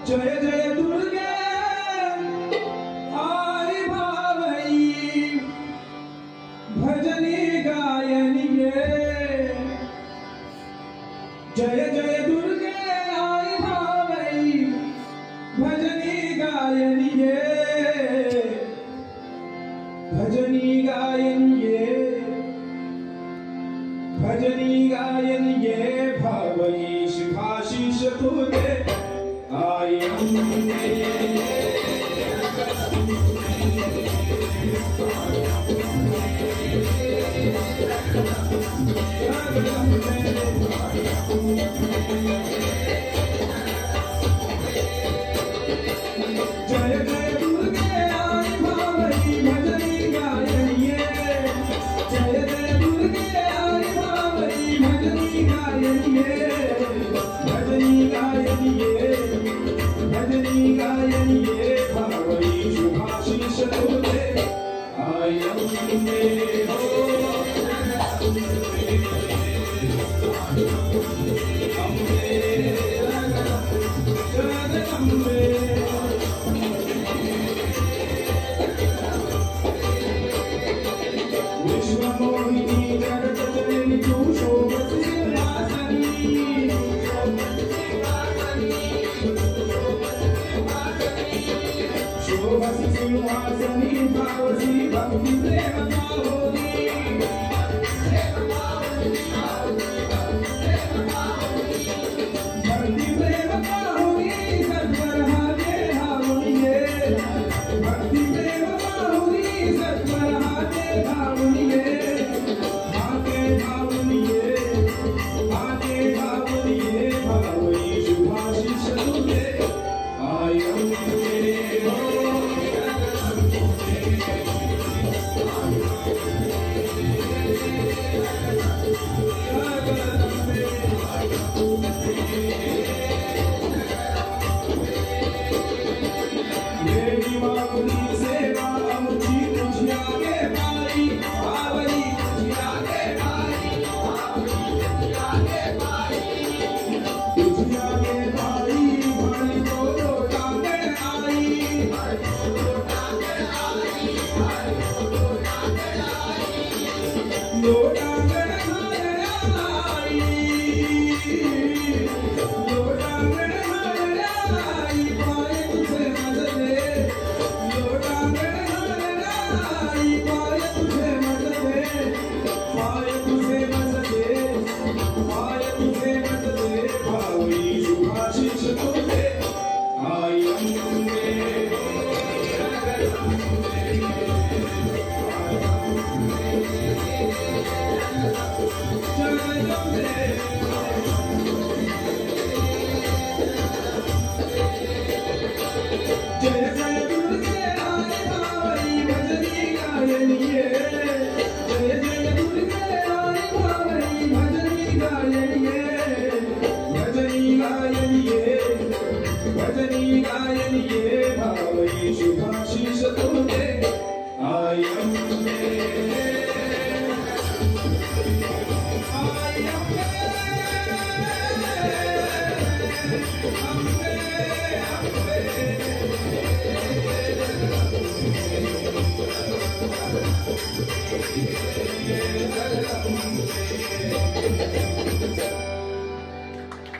जय जय दुर्गे आई भावई भजनी गायनी जय जय दुर्गे आई भावई भजनी गायनी भजनी गायनी भजनी गायनी भावई शिभाशीष तुझे आई जय जय दुर्गे आई भावई भजनी गायनी जय जय दुर्गे आई भावई भजनी गायनी भजनी गायनी भजनी गायनी भावई शुभाशीष तुझे आई अम्बे हो अम्बे जय अम्बे विश्वमोहिनी जगज्जननी तू शोभसि सिंहासनी शोभसि सिंहासनी भावसी भक्ति प्रेम पावनी भक्ति प्रेम पावनी सत्वर हाथे धावनी भक्ति प्रेम पावनी सत्वर हाथे धावनी हाथे धावनी हाथे धावनी भावई शुभाशीष तुझे आई अम्बे हो देवी माँ सेवा अमुची तुझी आगे पाई आवरी तुझी आगे पाई तुझी आगे पाई भाई तो लोटांगे आई लोटांगे जय जय दुर्गे आई भावई भजनी गायनी जय जय दुर्गे आई भावई भजनी गायनी भजनी गायनी भजनी गायनी भावई शुभाशीष तुझे आई अम्बे आई अम्बे अम्बे